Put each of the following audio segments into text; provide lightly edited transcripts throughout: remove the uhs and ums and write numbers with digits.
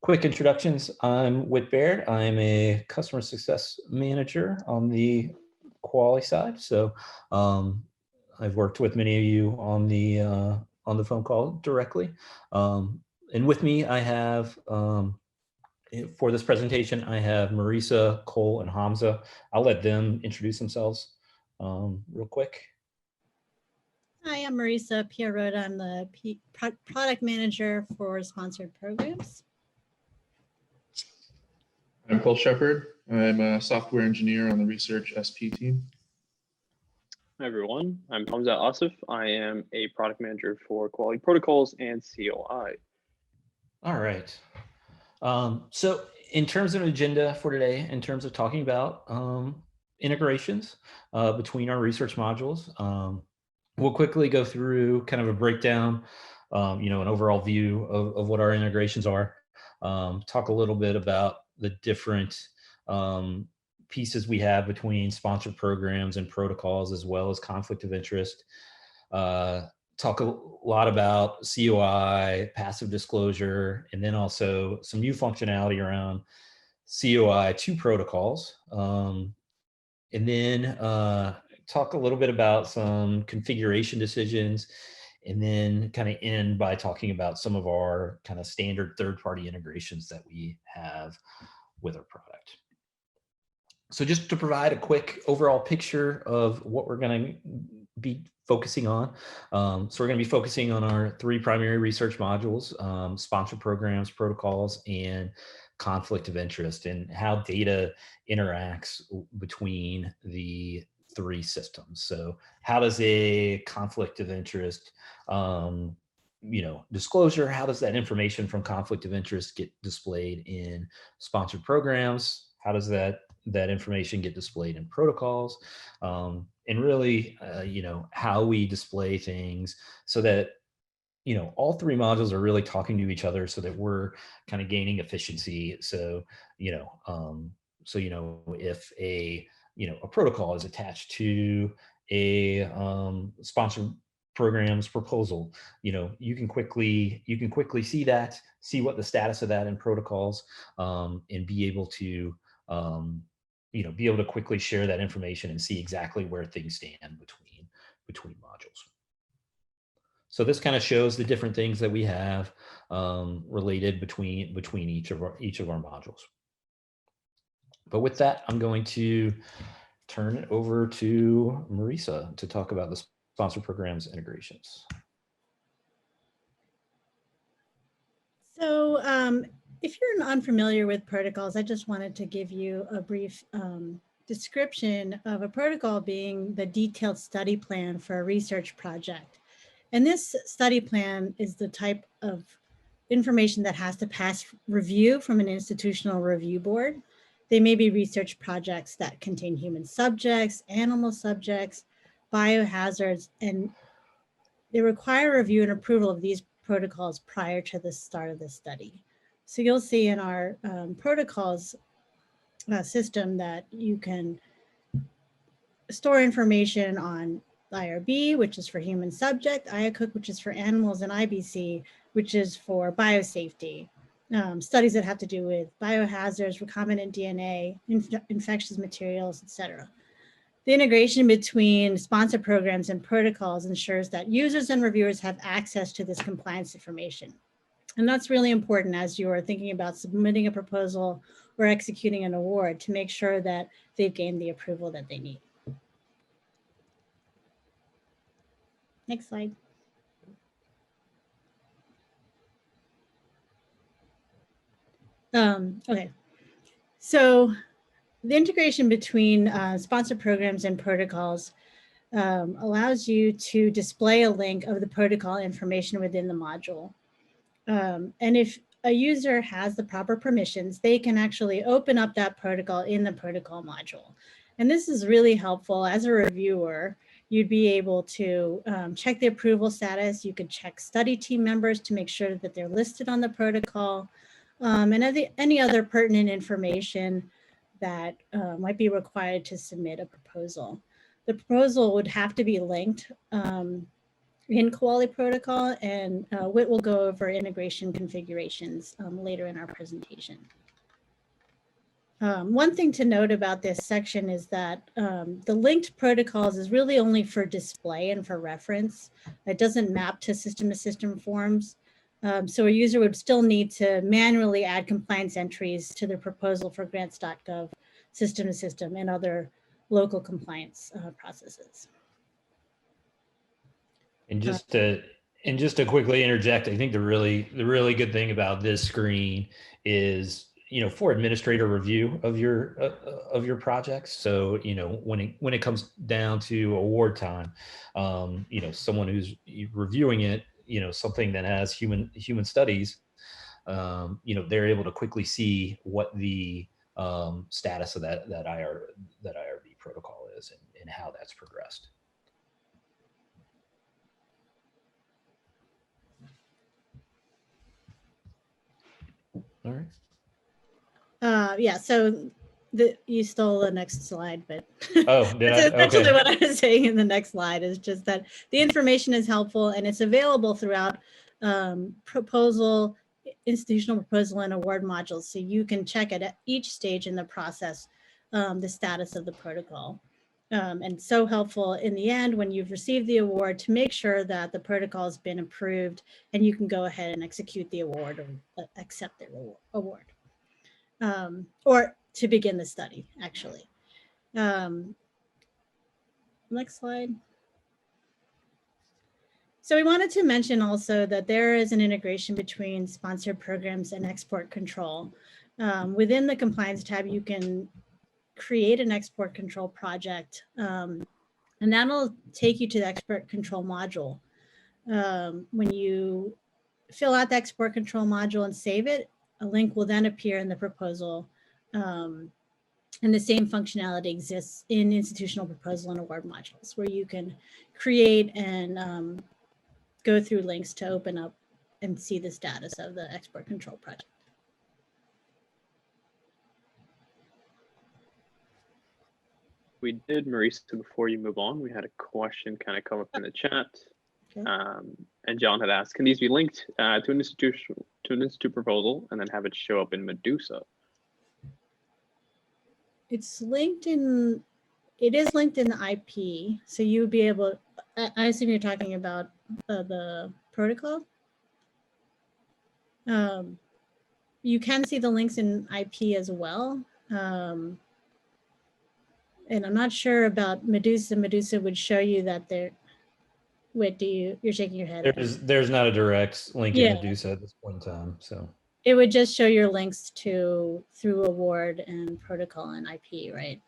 quick introductions. I'm Whit Baird. I'm a customer success manager on the Kuali side. So I've worked with many of you on the phone call directly. And with me, I have for this presentation, I have Marisa, Cole, and Hamza. I'll let them introduce themselves real quick. Hi, I'm Marisa Pierrot. I'm the product manager for sponsored programs. I'm Cole Shepard. I'm a software engineer on the Research SP team. Hi everyone, I'm Hamza Asif. I am a product manager for quality protocols and COI. All right. So in terms of agenda for today, in terms of talking about integrations between our research modules, we'll quickly go through kind of a breakdown, an overall view of what our integrations are, talk a little bit about the different pieces we have between sponsored programs and protocols, as well as conflict of interest. Talk a lot about COI, passive disclosure, and then also some new functionality around COI to protocols. And then talk a little bit about some configuration decisions, and then kind of end by talking about some of our kind of standard third-party integrations that we have with our product. So just to provide a quick overall picture of what we're going to be focusing on. So we're going to be focusing on our three primary research modules, sponsored programs, protocols, and conflict of interest, and how data interacts between the three systems. So how does a conflict of interest, disclosure, how does that information from conflict of interest get displayed in sponsored programs? How does that information get displayed in protocols? And really, how we display things so that, all three modules are really talking to each other so that we're kind of gaining efficiency. So, if a protocol is attached to a sponsored programs proposal, you can quickly see what the status of that in protocols, and be able to quickly share that information and see exactly where things stand between modules. So this kind of shows the different things that we have related between each of our modules. But with that, I'm going to turn it over to Marisa to talk about the sponsor programs integrations. So if you're unfamiliar with protocols, I just wanted to give you a brief description of a protocol being the detailed study plan for a research project. And this study plan is the type of information that has to pass review from an institutional review board. They may be research projects that contain human subjects, animal subjects, biohazards, and they require review and approval of these protocols prior to the start of the study. So you'll see in our protocols system that you can store information on IRB, which is for human subject, IACUC, which is for animals, and IBC, which is for biosafety. Studies that have to do with biohazards, recombinant DNA, infectious materials, etc. The integration between sponsored programs and protocols ensures that users and reviewers have access to this compliance information. And that's really important as you are thinking about submitting a proposal or executing an award to make sure that they've gained the approval that they need. Next slide. Okay, so the integration between sponsored programs and protocols allows you to display a link of the protocol information within the module. And if a user has the proper permissions, they can actually open up that protocol in the protocol module. And this is really helpful as a reviewer. You'd be able to check the approval status. You could check study team members to make sure that they're listed on the protocol, and any other pertinent information that might be required to submit a proposal. The proposal would have to be linked in Kuali protocol, and Whit will go over integration configurations later in our presentation. One thing to note about this section is that the linked protocols is really only for display and for reference. It doesn't map to system forms. So a user would still need to manually add compliance entries to their proposal for grants.gov system to system and other local compliance processes. And just to quickly interject, I think the really good thing about this screen is, for administrator review of your projects. So, when it comes down to award time, someone who's reviewing it, something that has human studies, they're able to quickly see what the status of that IRB protocol is and how that's progressed. All right. Yeah, so you stole the next slide, but oh, did that's essentially okay. what I was saying in the next slide is just that the information is helpful and it's available throughout institutional proposal and award modules. So you can check at each stage in the process the status of the protocol. And so helpful in the end when you've received the award to make sure that the protocol has been approved and you can go ahead and execute the award or accept the award. Or to begin the study, actually. Next slide. So we wanted to mention also that there is an integration between sponsored programs and export control. Within the compliance tab, you can create an export control project, and that'll take you to the export control module. When you fill out the export control module and save it, a link will then appear in the proposal. And the same functionality exists in institutional proposal and award modules, where you can create and go through links to open up and see the status of the export control project. We did, Marisa, before you move on, we had a question kind of come up in the chat. Okay. And John had asked, can these be linked to an institute proposal and then have it show up in Medusa? It's linked in, it is linked in the IP. So you would be able, I assume you're talking about the protocol. You can see the links in IP as well. And I'm not sure about Medusa. Medusa would show you that there. Wait, you're shaking your head? There's not a direct link in Medusa at this point in time. So it would just show your links through award and protocol and IP, right?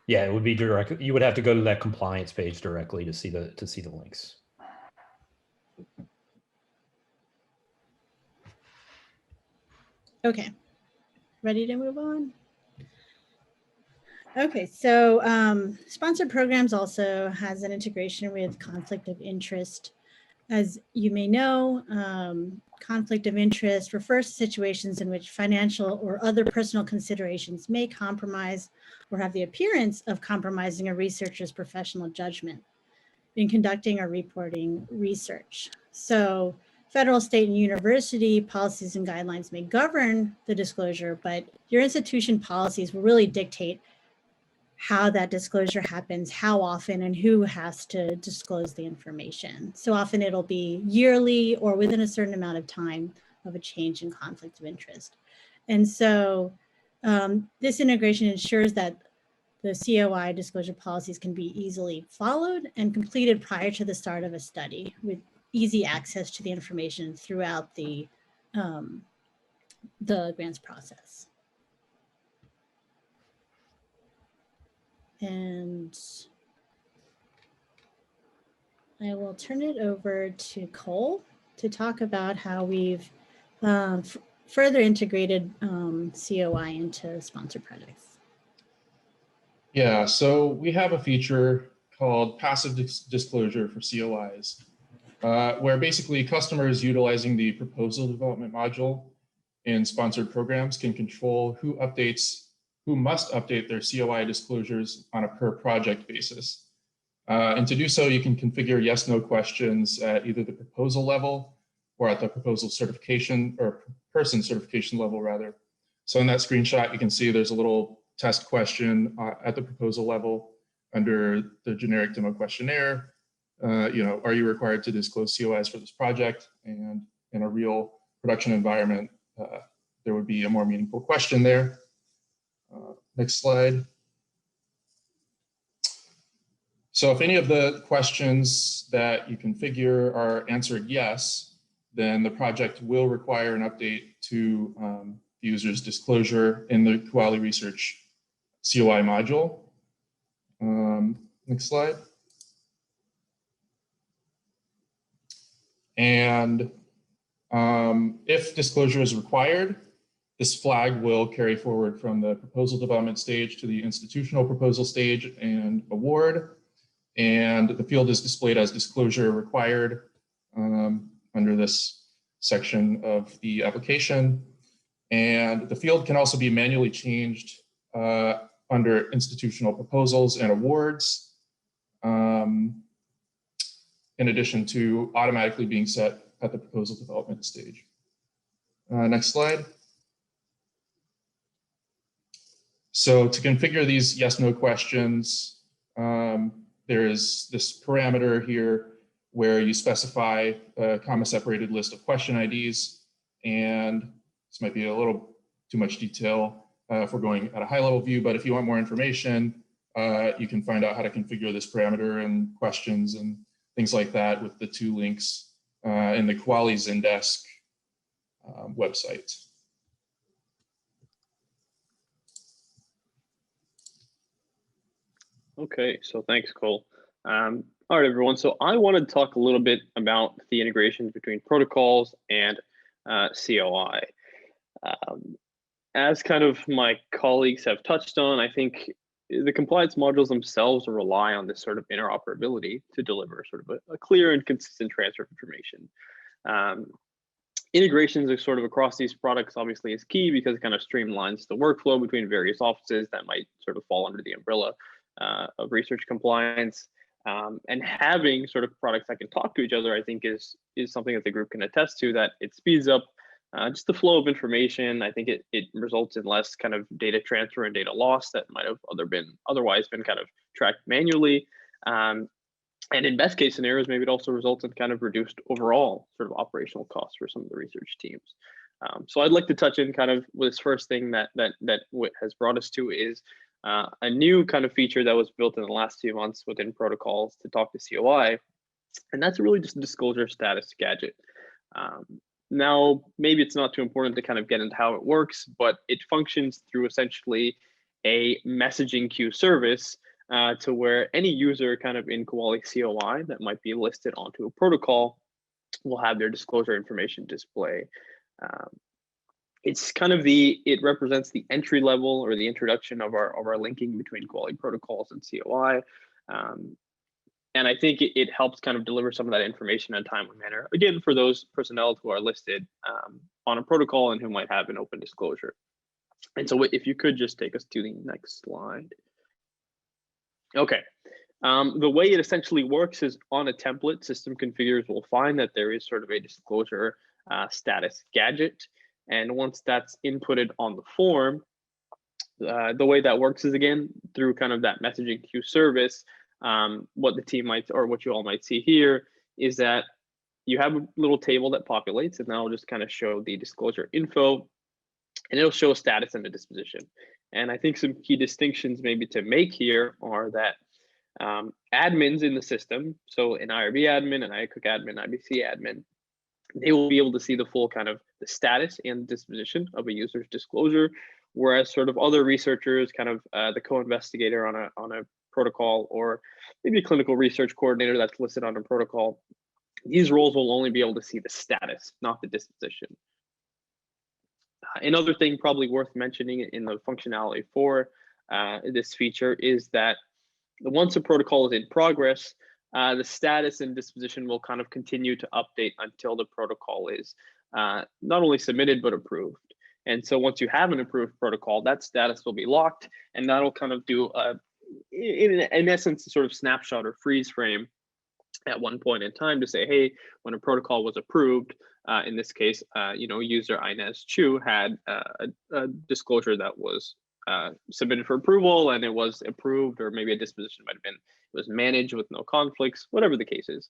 Yeah, it would be direct. You would have to go to that compliance page directly to see the links. Okay, ready to move on? Okay, so sponsored programs also has an integration with conflict of interest. As you may know, conflict of interest refers to situations in which financial or other personal considerations may compromise or have the appearance of compromising a researcher's professional judgment in conducting or reporting research. So federal, state, and university policies and guidelines may govern the disclosure, but your institution policies will really dictate how that disclosure happens, how often, and who has to disclose the information. So often it'll be yearly or within a certain amount of time of a change in conflict of interest. And so this integration ensures that the COI disclosure policies can be easily followed and completed prior to the start of a study with easy access to the information throughout the grants process. And I will turn it over to Cole to talk about how we've further integrated COI into sponsored projects. Yeah, so we have a feature called passive disclosure for COIs, where basically customers utilizing the proposal development module in sponsored programs can control who must update their COI disclosures on a per project basis. And to do so, you can configure yes/no questions at either the proposal level or at the proposal certification or person certification level rather. So in that screenshot, you can see there's a little test question at the proposal level under the generic demo questionnaire. Are you required to disclose COIs for this project? And in a real production environment, there would be a more meaningful question there. Next slide. So if any of the questions that you configure are answered yes, then the project will require an update to the user's disclosure in the Kuali Research COI module. Next slide. And if disclosure is required, this flag will carry forward from the proposal development stage to the institutional proposal stage and award. And the field is displayed as disclosure required under this section of the application. And the field can also be manually changed under institutional proposals and awards, in addition to automatically being set at the proposal development stage. Next slide. So to configure these yes/no questions, there is this parameter here where you specify a comma-separated list of question IDs. And this might be a little too much detail if we're going at a high-level view, but if you want more information, you can find out how to configure this parameter and questions and things like that with the 2 links in the Kuali Zendesk website. Okay, so thanks, Cole. All right, everyone. So I want to talk a little bit about the integrations between protocols and COI. As kind of my colleagues have touched on, I think the compliance modules themselves rely on this sort of interoperability to deliver sort of a clear and consistent transfer of information. Integrations are sort of across these products obviously is key because it kind of streamlines the workflow between various offices that might sort of fall under the umbrella of research compliance. And having sort of products that can talk to each other, I think is something that the group can attest to, that it speeds up just the flow of information. I think it results in less kind of data transfer and data loss that might have otherwise been kind of tracked manually. And in best case scenarios, maybe it also results in kind of reduced overall sort of operational costs for some of the research teams. So I'd like to touch in kind of with this first thing that what has brought us to is a new kind of feature that was built in the last few months within protocols to talk to COI, and that's really just a disclosure status gadget. Now, maybe it's not too important to kind of get into how it works, but it functions through essentially a messaging queue service to where any user kind of in Kuali COI that might be listed onto a protocol will have their disclosure information display. It's kind of it represents the entry level or the introduction of our linking between Kuali protocols and COI. And I think it helps kind of deliver some of that information in a timely manner, again, for those personnel who are listed on a protocol and who might have an open disclosure. And so if you could just take us to the next slide. Okay. The way it essentially works is on a template, system configurers will find that there is sort of a disclosure status gadget. And once that's inputted on the form, the way that works is, again, through kind of that messaging queue service. What the team might, or what you all might see here, is that you have a little table that populates, and that'll just kind of show the disclosure info, and it'll show a status and a disposition. And I think some key distinctions maybe to make here are that admins in the system, so an IRB admin, an IACUC admin, IBC admin, they will be able to see the full kind of the status and disposition of a user's disclosure, whereas sort of other researchers, kind of the co-investigator on a protocol, or maybe a clinical research coordinator that's listed on a protocol, these roles will only be able to see the status, not the disposition. Another thing probably worth mentioning in the functionality for this feature is that once a protocol is in progress, the status and disposition will kind of continue to update until the protocol is not only submitted, but approved. And so once you have an approved protocol, that status will be locked, and that'll kind of do in essence, a sort of snapshot or freeze frame at one point in time to say, hey, when a protocol was approved, in this case, user Inez Chu had a disclosure that was submitted for approval, and it was approved, or maybe a disposition might have been, it was managed with no conflicts, whatever the case is.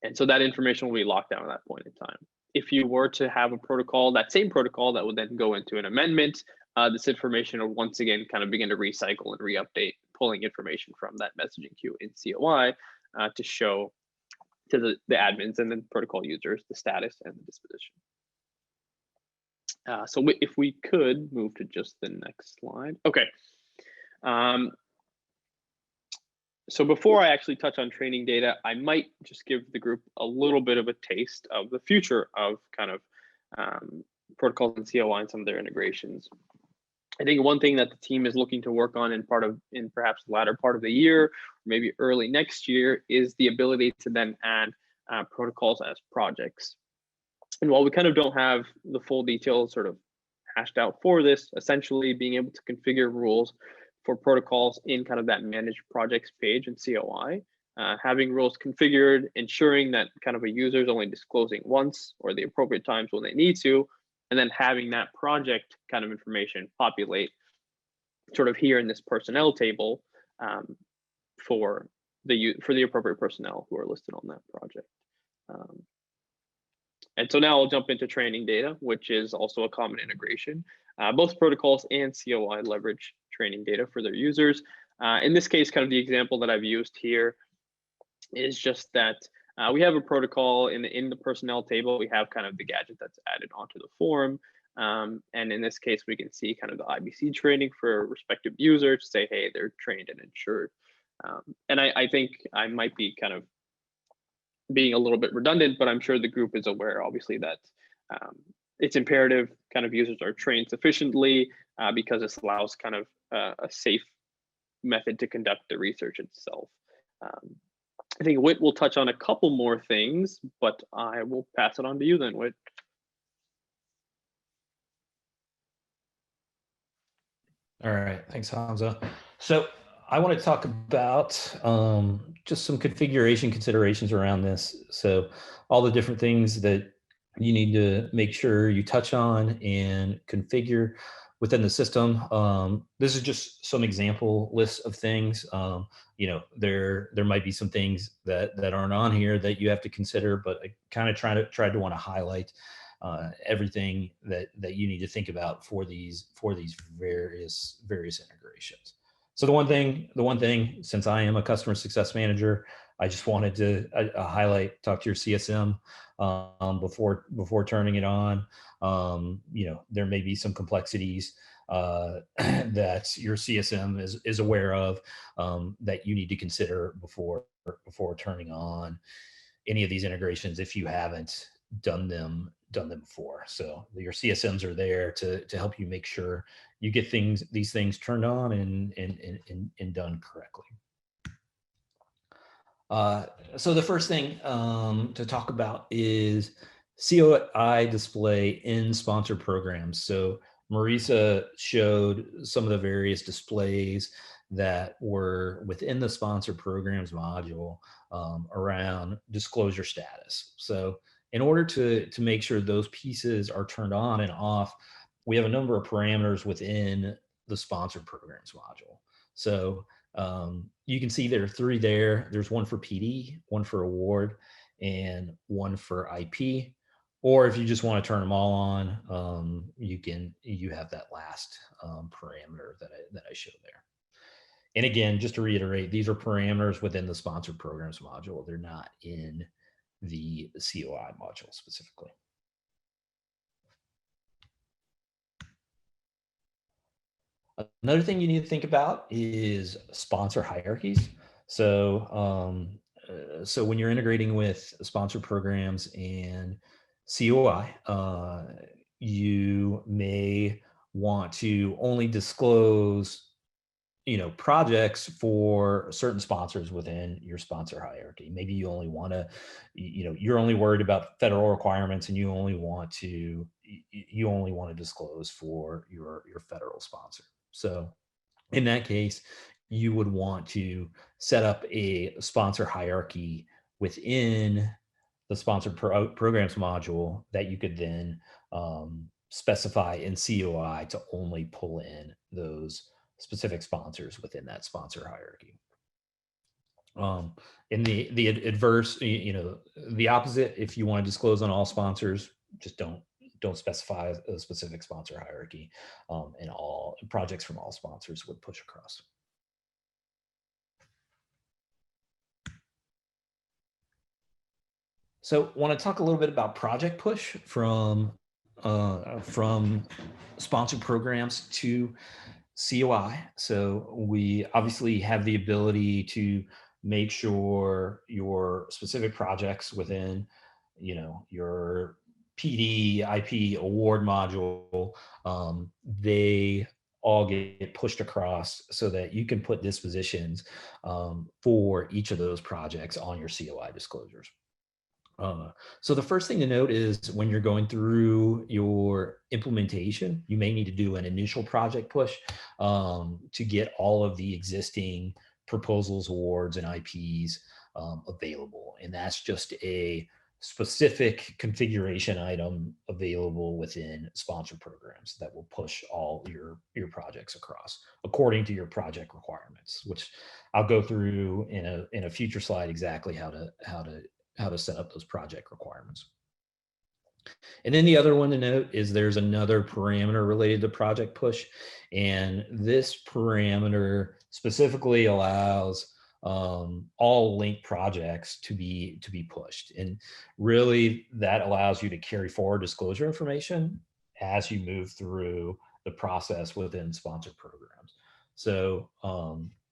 And so that information will be locked down at that point in time. If you were to have a protocol, that same protocol that would then go into an amendment, this information will once again kind of begin to recycle and re-update, pulling information from that messaging queue in COI to show to the admins and then protocol users the status and the disposition. So if we could move to just the next slide. Okay. So before I actually touch on training data, I might just give the group a little bit of a taste of the future of kind of protocols and COI and some of their integrations. I think one thing that the team is looking to work on in perhaps the latter part of the year, or maybe early next year, is the ability to then add protocols as projects. And while we kind of don't have the full details sort of hashed out for this, essentially being able to configure rules for protocols in kind of that managed projects page in COI, having rules configured, ensuring that kind of a user is only disclosing once or the appropriate times when they need to, and then having that project kind of information populate sort of here in this personnel table for the appropriate personnel who are listed on that project. And so now I'll jump into training data, which is also a common integration. Both protocols and COI leverage training data for their users. In this case, kind of the example that I've used here is just that we have a protocol in the personnel table. We have kind of the gadget that's added onto the form. And in this case, we can see kind of the IBC training for respective users to say, hey, they're trained and insured. And I think I might be kind of being a little bit redundant, but I'm sure the group is aware, obviously, that it's imperative kind of users are trained sufficiently because this allows kind of a safe method to conduct the research itself. I think Whit will touch on a couple more things, but I will pass it on to you then, Whit. All right, thanks, Hamza. So I want to talk about just some configuration considerations around this. So all the different things that you need to make sure you touch on and configure within the system. This is just some example lists of things. There might be some things that aren't on here that you have to consider, but I kind of tried to want to highlight everything that you need to think about for these various integrations. So the one thing, since I am a customer success manager, I just wanted to talk to your CSM before turning it on. There may be some complexities that your CSM is aware of that you need to consider before turning on any of these integrations if you haven't done them before. So your CSMs are there to help you make sure you get these things turned on and done correctly. So the first thing to talk about is COI display in sponsored programs. So Marisa showed some of the various displays that were within the sponsored programs module around disclosure status. So in order to make sure those pieces are turned on and off, we have a number of parameters within the sponsored programs module. So you can see there are three there. There's one for PD, one for award, and one for IP. Or if you just want to turn them all on, you have that last parameter that I showed there. And again, just to reiterate, these are parameters within the sponsored programs module. They're not in the COI module specifically. Another thing you need to think about is sponsor hierarchies. So, so when you're integrating with sponsored programs and COI, you may want to only disclose projects for certain sponsors within your sponsor hierarchy. Maybe you only want to, you're only worried about federal requirements and you only want to disclose for your federal sponsor. So In that case, you would want to set up a sponsor hierarchy within the sponsored programs module that you could then specify in COI to only pull in those specific sponsors within that sponsor hierarchy. In the adverse, the opposite, if you want to disclose on all sponsors, just don't specify a specific sponsor hierarchy, and all projects from all sponsors would push across. So want to talk a little bit about project push from sponsored programs to COI. So we obviously have the ability to make sure your specific projects within, your PD, IP award module, they all get pushed across so that you can put dispositions for each of those projects on your COI disclosures. So the first thing to note is when you're going through your implementation, you may need to do an initial project push to get all of the existing proposals, awards, and IPs available. And that's just a specific configuration item available within sponsored programs that will push all your projects across according to your project requirements, which I'll go through in a future slide exactly how to set up those project requirements. And then the other one to note is there's another parameter related to project push. And this parameter specifically allows all linked projects to be pushed. And really that allows you to carry forward disclosure information as you move through the process within sponsored programs. So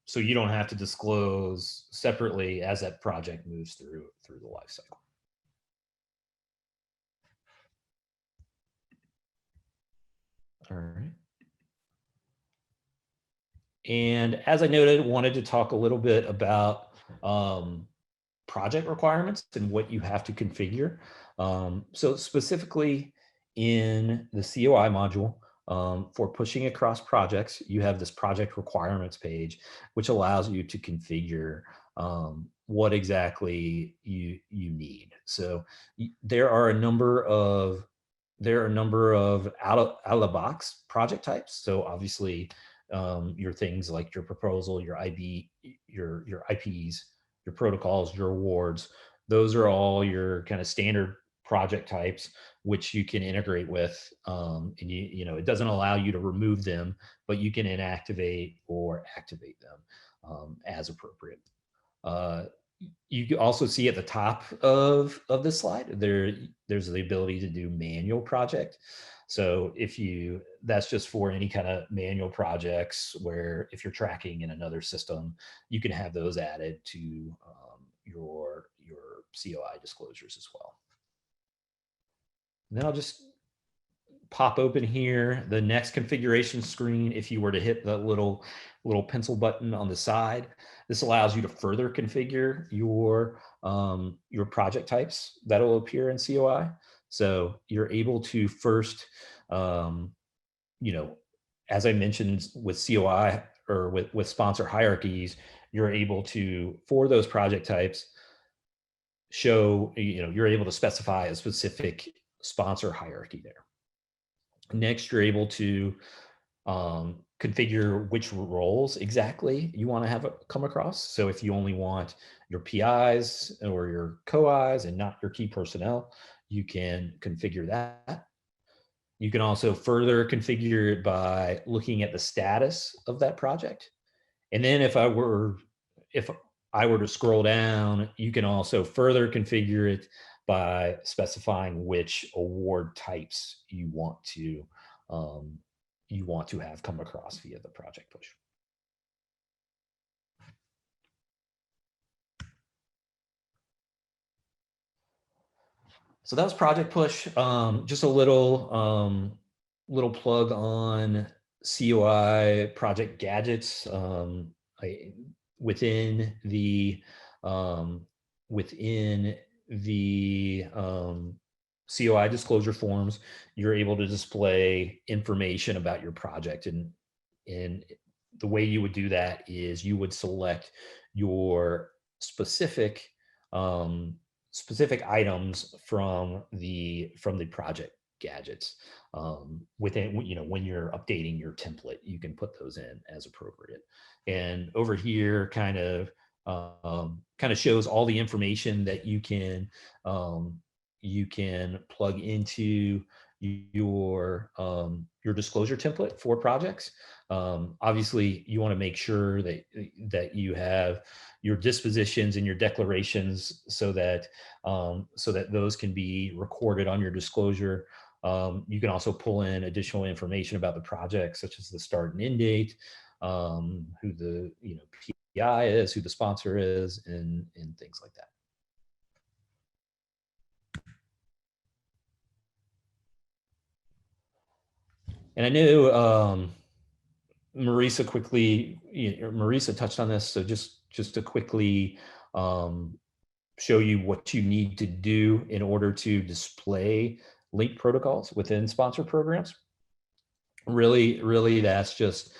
so you don't have to disclose separately as that project moves through the life cycle. All right. And as I noted, wanted to talk a little bit about project requirements and what you have to configure. So specifically in the COI module, for pushing across projects, you have this project requirements page, which allows you to configure what exactly you need. So there are a number of out of the box project types. So obviously, your things like your proposal, your IB, your IPs, your protocols, your awards. Those are all your kind of standard project types, which you can integrate with. And it doesn't allow you to remove them, but you can inactivate or activate them as appropriate. You can also see at the top of this slide, there's the ability to do manual project. So that's just for any kind of manual projects where if you're tracking in another system, you can have those added to your COI disclosures as well. And then I'll just pop open here the next configuration screen. If you were to hit the little pencil button on the side, this allows you to further configure your project types that'll appear in COI. So you're able to first, as I mentioned with COI or with sponsor hierarchies, you're able to, for those project types, show, you're able to specify a specific sponsor hierarchy there. Next, you're able to configure which roles exactly you want to have come across. So if you only want your PIs or your co-Is and not your key personnel, you can configure that. You can also further configure it by looking at the status of that project. And then if I were to scroll down, you can also further configure it by specifying which award types you want to have come across via the project push. So that was project push. Just a little plug on COI project gadgets. Within the COI disclosure forms, you're able to display information about your project, and the way you would do that is you would select your specific specific items from the project gadgets. Within, you know, when you're updating your template, you can put those in as appropriate. And over here kind of shows all the information that you can plug into your disclosure template for projects. Obviously, you want to make sure that you have your dispositions and your declarations so that those can be recorded on your disclosure. You can also pull in additional information about the project, such as the start and end date, who the PI is, who the sponsor is, and things like that. And I knew Marisa Marisa touched on this, so just to quickly show you what you need to do in order to display link protocols within sponsor programs. Really, that's just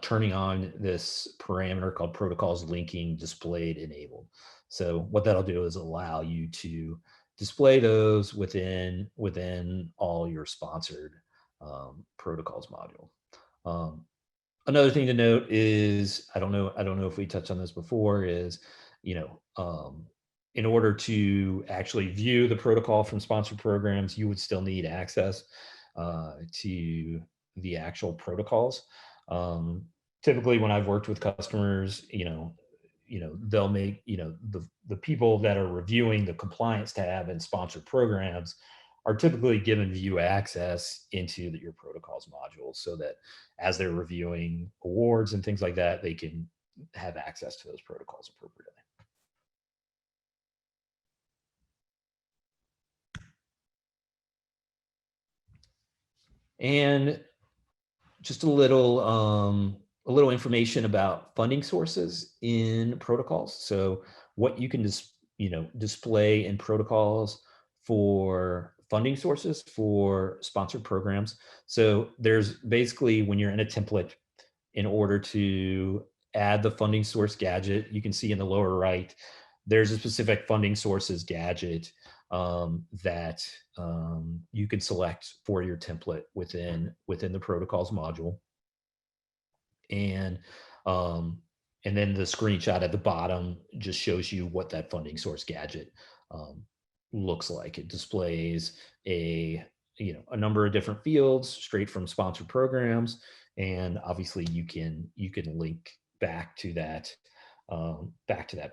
turning on this parameter called protocols linking displayed enabled. So what that'll do is allow you to display those within all your sponsored protocols module. Another thing to note is, I don't know if we touched on this before, is, in order to actually view the protocol from sponsored programs, you would still need access to the actual protocols. Typically, when I've worked with customers, they'll make, the people that are reviewing the compliance tab in sponsored programs are typically given view access into your protocols module, so that as they're reviewing awards and things like that, they can have access to those protocols appropriately. And just a little information about funding sources in protocols. So what you can display in protocols for funding sources for sponsored programs. So there's basically, when you're in a template, in order to add the funding source gadget, you can see in the lower right, there's a specific funding sources gadget that you can select for your template within the protocols module. And then the screenshot at the bottom just shows you what that funding source gadget looks like. It displays a number of different fields straight from sponsored programs, and obviously you can link back to that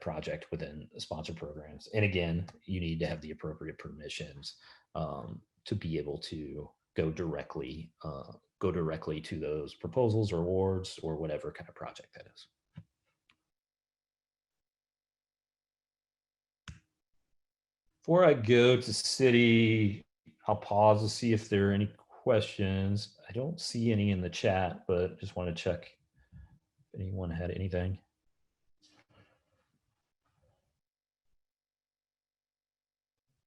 project within sponsored programs. And again, you need to have the appropriate permissions to be able to go directly to those proposals or awards or whatever kind of project that is. Before I go to city, I'll pause to see if there are any questions. I don't see any in the chat, but just want to check if anyone had anything.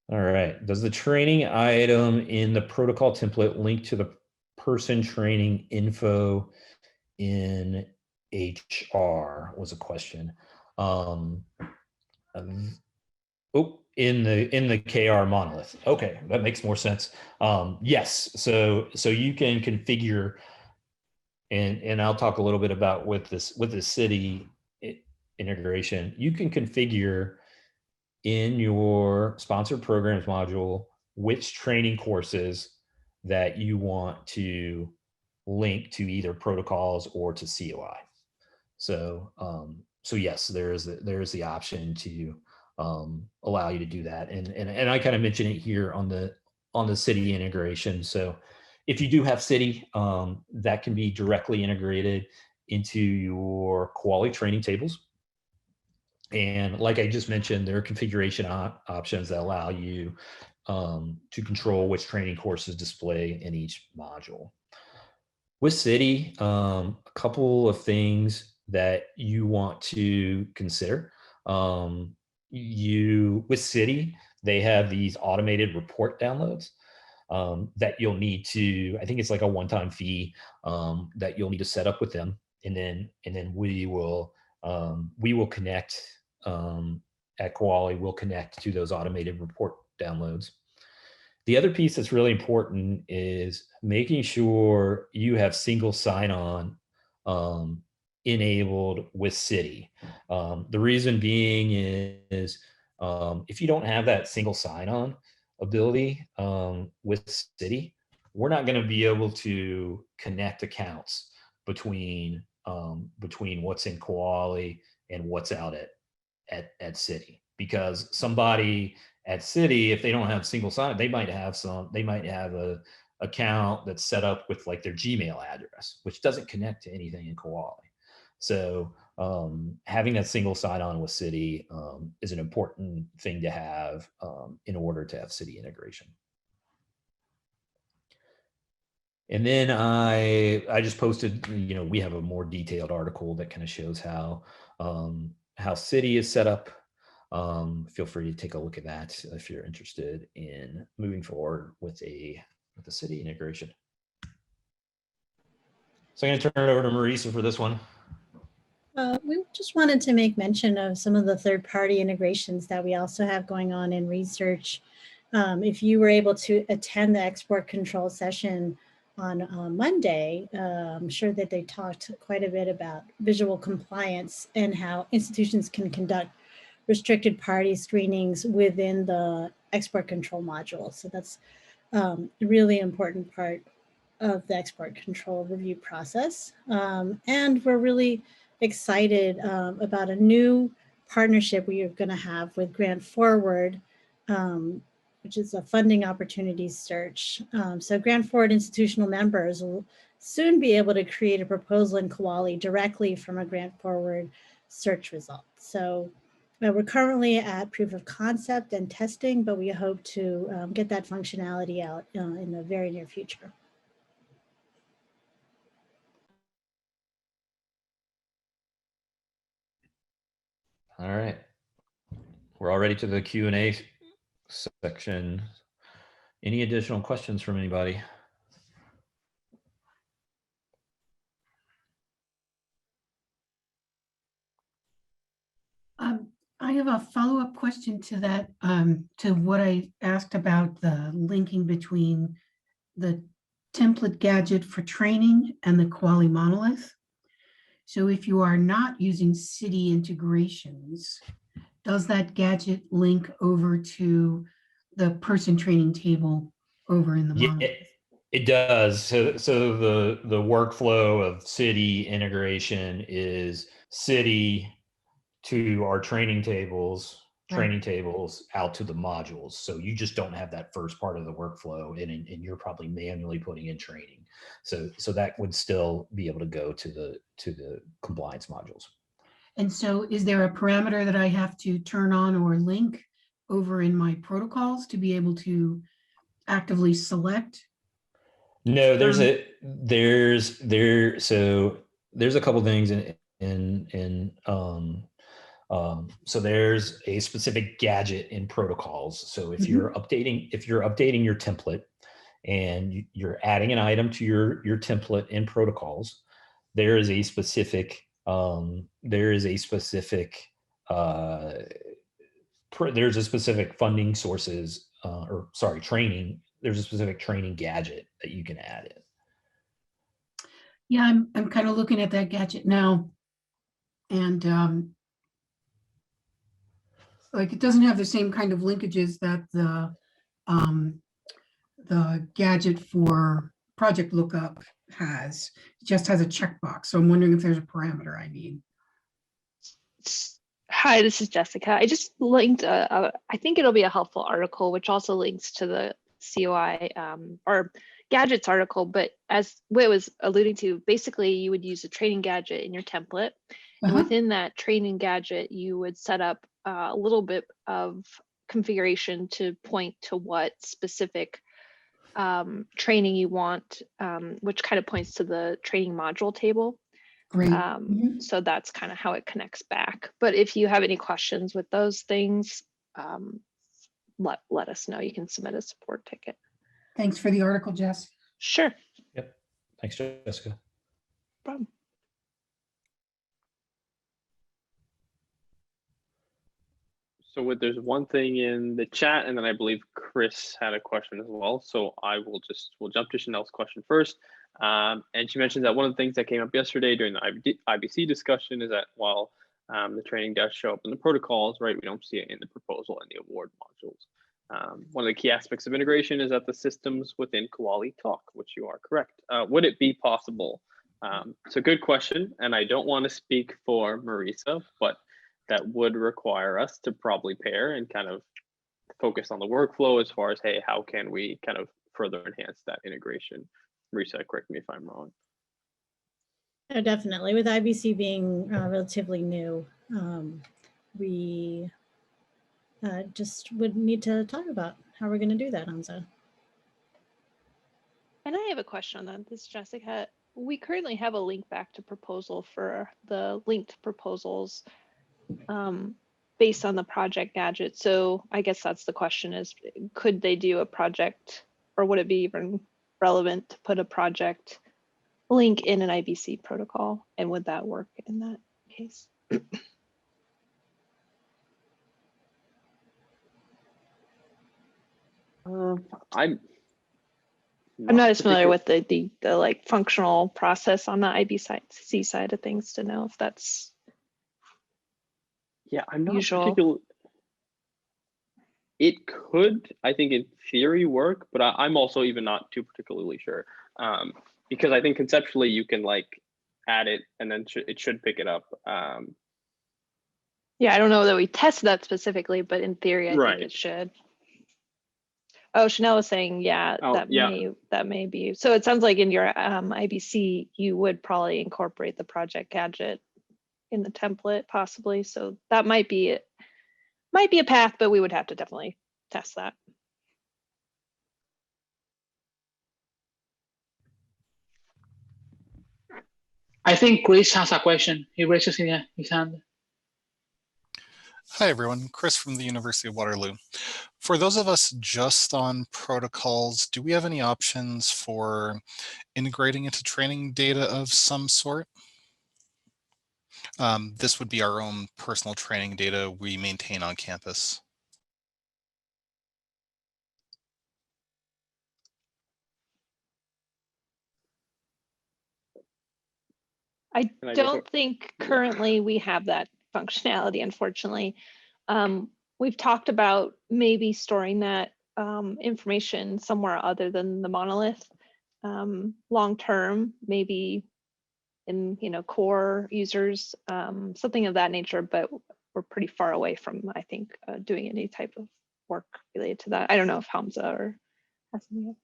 All right. Does the training item in the protocol template link to the person training info in HR? Was a question. In the KR monolith. Okay, that makes more sense. Yes, so you can configure, and I'll talk a little bit about with the city integration. You can configure in your sponsored programs module which training courses that you want to link to either protocols or to COI. So yes, there is the option to allow you to do that, and I kind of mentioned it here on the city integration. So if you do have city, that can be directly integrated into your Kuali training tables. And like I just mentioned, there are configuration options that allow you to control which training courses display in each module. With city, a couple of things that you want to consider. With city, they have these automated report downloads that you'll need to, I think it's like a one-time fee that you'll need to set up with them. and then we will connect at Kuali. We'll connect to those automated report downloads. The other piece that's really important is making sure you have single sign-on enabled with Citi. The reason being is if you don't have that single sign-on ability with Citi, we're not going to be able to connect accounts between what's in Kuali and what's out at Citi, because somebody at Citi, if they don't have single sign, they might have a account that's set up with like their Gmail address, which doesn't connect to anything in Kuali. So having that single sign-on with Citi is an important thing to have in order to have Citi integration. And then I just posted, we have a more detailed article that kind of shows how Citi is set up. Feel free to take a look at that if you're interested in moving forward with a Citi integration. So I'm going to turn it over to Marisa for this one. We just wanted to make mention of some of the third-party integrations that we also have going on in research. If you were able to attend the export control session on Monday, I'm sure that they talked quite a bit about visual compliance and how institutions can conduct restricted party screenings within the export control module. So that's a really important part of the export control review process. And we're really excited about a new partnership we are going to have with Grant Forward, which is a funding opportunities search. So Grant Forward institutional members will soon be able to create a proposal in Kuali directly from a Grant Forward search result. So we're currently at proof of concept and testing, but we hope to get that functionality out in the very near future. All right. We're already to the Q&A section. Any additional questions from anybody? I have a follow-up question to that, to what I asked about the linking between the template gadget for training and the Kuali monolith. So if you are not using Citi integrations, does that gadget link over to the person training table over in the monolith? It does. So the workflow of Citi integration is Citi to our training tables out to the modules. So you just don't have that first part of the workflow, and you're probably manually putting in training. So that would still be able to go to the compliance modules. And so is there a parameter that I have to turn on or link over in my protocols to be able to actively select? No, there's a couple things so there's a specific gadget in protocols. So if you're updating your template and you're adding an item to your template in protocols, there's a specific funding sources training. There's a specific training gadget that you can add in. Yeah, I'm kind of looking at that gadget now, and like it doesn't have the same kind of linkages that the gadget for project lookup has. It just has a checkbox. So I'm wondering if there's a parameter I need. Hi, this is Jessica. I just linked, I think it'll be a helpful article, which also links to the COI or gadgets article. But as Whit was alluding to, basically you would use a training gadget in your template. And within that training gadget, you would set up a little bit of configuration to point to what specific training you want, which kind of points to the training module table. Great. So that's kind of how it connects back. But if you have any questions with those things, let us know. You can submit a support ticket. Thanks for the article, Jess. Sure. Yep. Thanks, Jessica. No problem. there's one thing in the chat, and then I believe Chris had a question as well. So we'll jump to Chanel's question first. And she mentioned that one of the things that came up yesterday during the IBC discussion is that while the training does show up in the protocols, right, we don't see it in the proposal and the award modules. One of the key aspects of integration is that the systems within Kuali talk, which you are correct. Would it be possible? It's a good question, and I don't want to speak for Marisa, but that would require us to probably pair and kind of focus on the workflow as far as, hey, how can we kind of further enhance that integration? Marisa, correct me if I'm wrong. Oh, definitely. With IBC being relatively new, we just would need to talk about how we're going to do that, Hamza. And I have a question on that. This is Jessica. We currently have a link back to proposal for the linked proposals based on the project gadget. So I guess that's the question is, could they do a project, or would it be even relevant to put a project link in an IBC protocol? And would that work in that case? I'm not as familiar with the like functional process on the IBC side of things to know if that's I'm not usual. particularly. It could, I think, in theory work, but I'm also even not too particularly sure, because I think conceptually you can like add it and then it should pick it up. Yeah, I don't know that we tested that specifically, but in theory, I think it should. Oh, Chanel was saying, that may be. So it sounds like in your IBC, you would probably incorporate the project gadget in the template, possibly. So that might be it. Might be a path, but we would have to definitely test that. I think Chris has a question. He raises his hand. Hi, everyone. Chris from the University of Waterloo. For those of us just on protocols, do we have any options for integrating into training data of some sort? This would be our own personal training data we maintain on campus. I don't think currently we have that functionality, unfortunately. We've talked about maybe storing that information somewhere other than the monolith long term, maybe in core users, something of that nature, but we're pretty far away from, I think, doing any type of work related to that. I don't know if Hamza or has something else.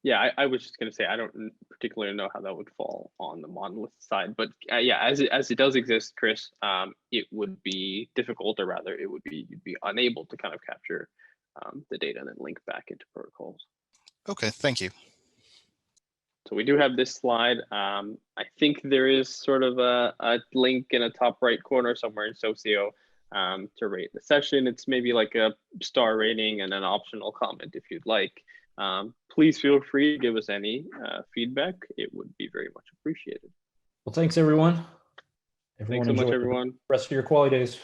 Yeah, I was just going to say, I don't particularly know how that would fall on the monolith side, but yeah, as it does exist, Chris, it would be difficult, or rather you'd be unable to kind of capture the data and then link back into protocols. Okay, thank you. So we do have this slide. I think there is sort of a link in a top right corner somewhere in Socio to rate the session. It's maybe like a star rating and an optional comment if you'd like. Please feel free to give us any feedback. It would be very much appreciated. Well, thanks, everyone. Thanks so much, everyone. The rest of your Kuali days.